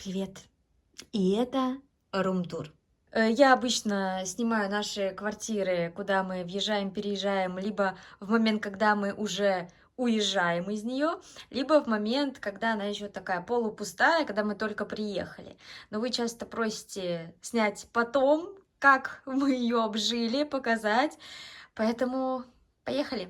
Привет! И это рум-тур. Я обычно снимаю наши квартиры, куда мы въезжаем, переезжаем, либо в момент, когда мы уже уезжаем из нее, либо в момент, когда она еще такая полупустая, когда мы только приехали. Но вы часто просите снять потом, как мы ее обжили, показать. Поэтому поехали!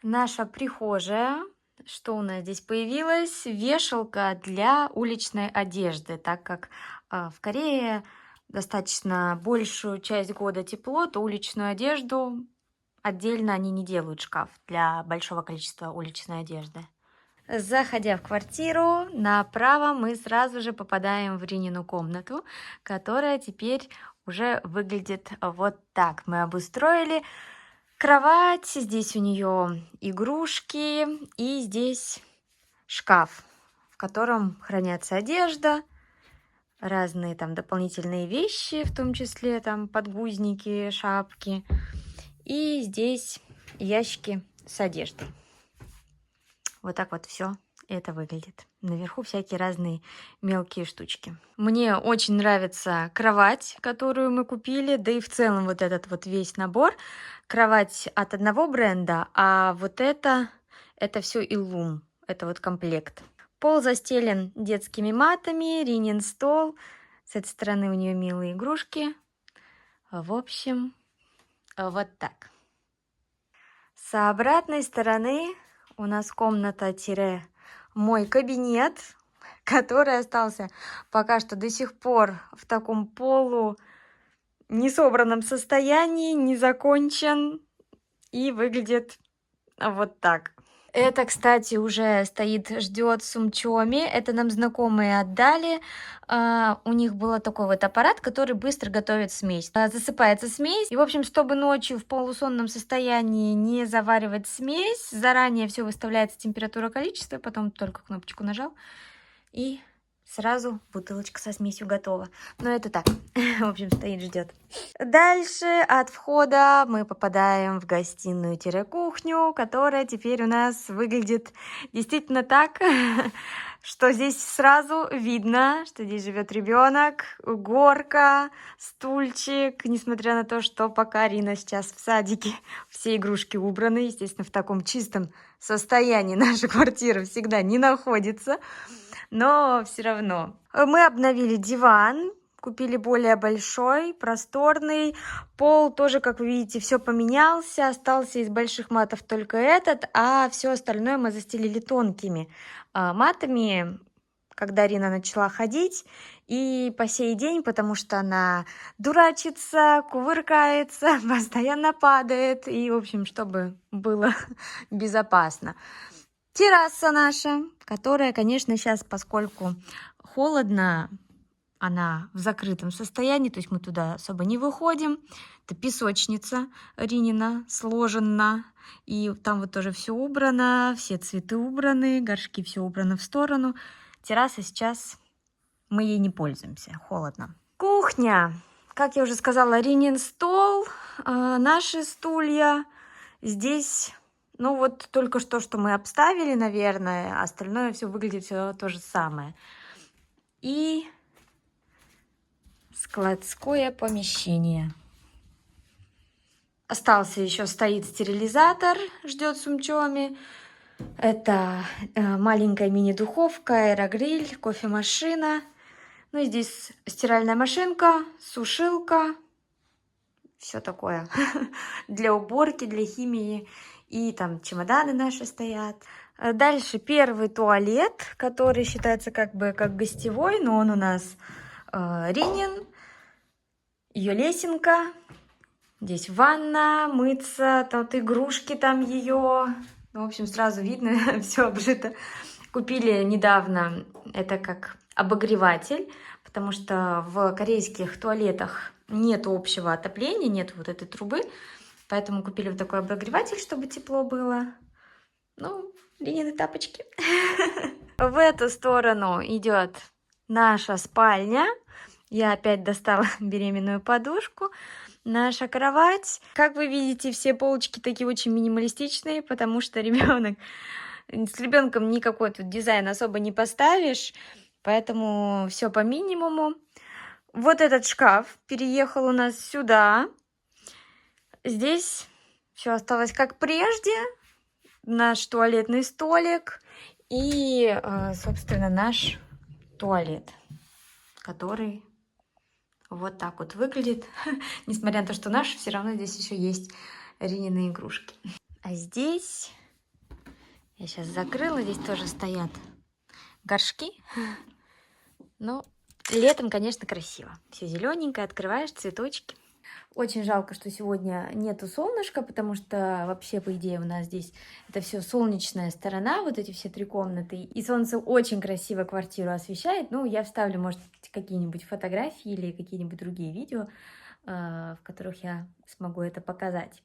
Наша прихожая. Что у нас здесь появилась? Вешалка для уличной одежды. Так как в Корее достаточно большую часть года тепло, то уличную одежду отдельно они не делают шкаф для большого количества уличной одежды. Заходя в квартиру, направо мы сразу же попадаем в Ринину комнату, которая теперь уже выглядит вот так. Мы обустроили кровать, здесь у нее игрушки, и здесь шкаф, в котором хранятся одежда, разные там дополнительные вещи, в том числе там подгузники, шапки. И здесь ящики с одеждой. Вот так вот все это выглядит. Наверху всякие разные мелкие штучки. Мне очень нравится кровать, которую мы купили, да и в целом вот этот вот весь набор. Кровать от одного бренда, а вот это все Illum. Это вот комплект. Пол застелен детскими матами, Ринин стол. С этой стороны у нее милые игрушки. В общем, вот так. С обратной стороны у нас комната-мой кабинет, который остался пока что до сих пор в таком несобранном состоянии, не закончен и выглядит вот так. Это, кстати, уже стоит, ждет Сумчоми. Это нам знакомые отдали. У них был такой вот аппарат, который быстро готовит смесь. Засыпается смесь. И, в общем, чтобы ночью в полусонном состоянии не заваривать смесь, заранее все выставляется температура, количество, потом только кнопочку нажал, и сразу бутылочка со смесью готова. Но это так, в общем, стоит, ждет. Дальше от входа мы попадаем в гостиную-кухню, которая теперь у нас выглядит действительно так, что здесь сразу видно, что здесь живет ребенок, горка, стульчик, несмотря на то, что пока Рина сейчас в садике, все игрушки убраны, естественно, в таком чистом состоянии наша квартира всегда не находится. Но все равно. Мы обновили диван, купили более большой, просторный. Пол тоже, как вы видите, все поменялся. Остался из больших матов только этот, а все остальное мы застелили тонкими матами, когда Рина начала ходить. И по сей день, потому что она дурачится, кувыркается, постоянно падает. И, в общем, чтобы было безопасно. Терраса наша, которая, конечно, сейчас, поскольку холодно, она в закрытом состоянии, то есть мы туда особо не выходим. Это песочница Ринина, сложена, и там вот тоже все убрано, все цветы убраны, горшки все убрано в сторону. Терраса сейчас, мы ей не пользуемся, холодно. Кухня, как я уже сказала, Ринин стол, наши стулья. Здесь... Ну вот только что мы обставили, наверное, остальное все выглядит все то же самое. И складское помещение. Остался еще, стоит стерилизатор, ждет Сумчоми. Это маленькая мини-духовка, аэрогриль, кофемашина. Ну и здесь стиральная машинка, сушилка, все такое для уборки, для химии. И там чемоданы наши стоят. Дальше первый туалет, который считается как бы как гостевой, но он у нас Ринин. Ее лесенка. Здесь ванна, мыться, тут игрушки там ее. Ну, в общем, сразу видно, все обжито. Купили недавно это как обогреватель, потому что в корейских туалетах нет общего отопления, нет вот этой трубы. Поэтому купили вот такой обогреватель, чтобы тепло было. Ну, Ленины тапочки. В эту сторону идет наша спальня. Я опять достала беременную подушку. Наша кровать. Как вы видите, все полочки такие очень минималистичные, потому что с ребенком никакой тут дизайн особо не поставишь, поэтому все по минимуму. Вот этот шкаф переехал у нас сюда. Здесь все осталось как прежде. Наш туалетный столик и, собственно, наш туалет, который вот так вот выглядит. Несмотря на то, что наш, все равно здесь еще есть Ринины игрушки. А здесь, я сейчас закрыла, здесь тоже стоят горшки. Ну, летом, конечно, красиво. Все зелененькое, открываешь, цветочки. Очень жалко, что сегодня нету солнышка, потому что вообще, по идее, у нас здесь это все солнечная сторона, вот эти все 3 комнаты. И солнце очень красиво квартиру освещает. Ну, я вставлю, может, какие-нибудь фотографии или какие-нибудь другие видео, в которых я смогу это показать.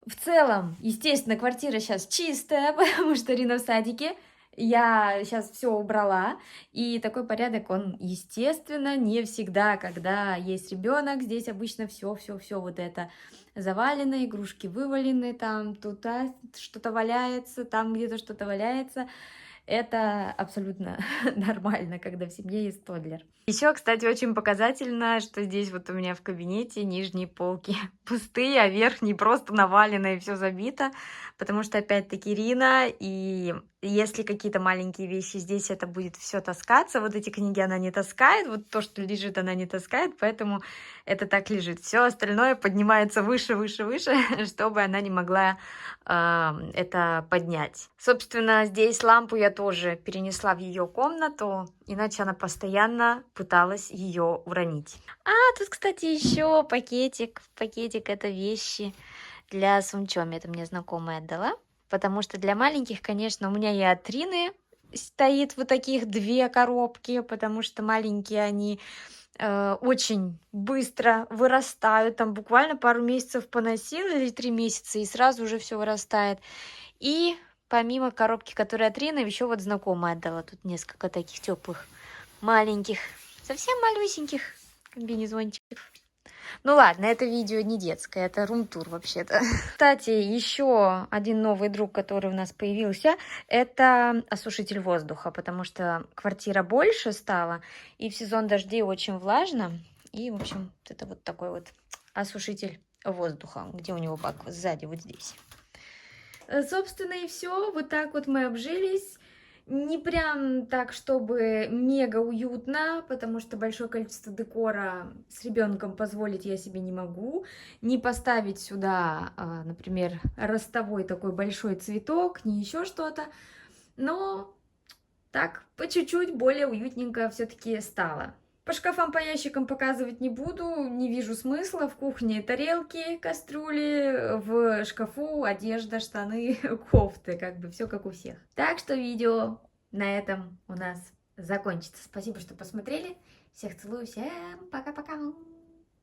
В целом, естественно, квартира сейчас чистая, потому что Рина в садике. Я сейчас все убрала, и такой порядок, он, естественно, не всегда, когда есть ребенок. Здесь обычно все вот это завалено, игрушки вывалены, там тут что-то валяется, там где-то что-то валяется. Это абсолютно нормально, когда в семье есть тоддлер. Еще, кстати, очень показательно, что здесь вот у меня в кабинете нижние полки пустые, а верхние просто навалены и все забито, потому что опять-таки Рина, и если какие-то маленькие вещи здесь, это будет все таскаться. Вот эти книги она не таскает, вот то, что лежит, она не таскает, поэтому это так лежит. Все остальное поднимается выше, выше, выше, чтобы она не могла это поднять. Собственно, здесь лампу я тоже перенесла в ее комнату, иначе она постоянно пыталась ее уронить. А тут, кстати, еще пакетик. Пакетик — это вещи для Сумчоми. Это мне знакомая отдала. Потому что для маленьких, конечно, у меня и от Рины стоит вот таких 2 коробки, потому что маленькие они очень быстро вырастают. Там буквально пару месяцев поносил или 3 месяца, и сразу уже все вырастает. И помимо коробки, которая от Рины, еще вот знакомая отдала. Тут несколько таких теплых, маленьких, совсем малюсеньких комбинезончиков. Ну ладно, это видео не детское, это рум-тур вообще-то. Кстати, еще один новый друг, который у нас появился, это осушитель воздуха, потому что квартира больше стала, и в сезон дождей очень влажно. И, в общем, это вот такой вот осушитель воздуха, где у него бак сзади, вот здесь. Собственно, и все. Вот так вот мы обжились. Не прям так, чтобы мега уютно, потому что большое количество декора с ребенком позволить я себе не могу. Не поставить сюда, например, ростовой такой большой цветок, не еще что-то. Но так, по чуть-чуть более уютненько все-таки стало. По шкафам, по ящикам показывать не буду, не вижу смысла. В кухне тарелки, кастрюли, в шкафу одежда, штаны, кофты, как бы все как у всех. Так что видео на этом у нас закончится. Спасибо, что посмотрели. Всех целую, всем пока-пока.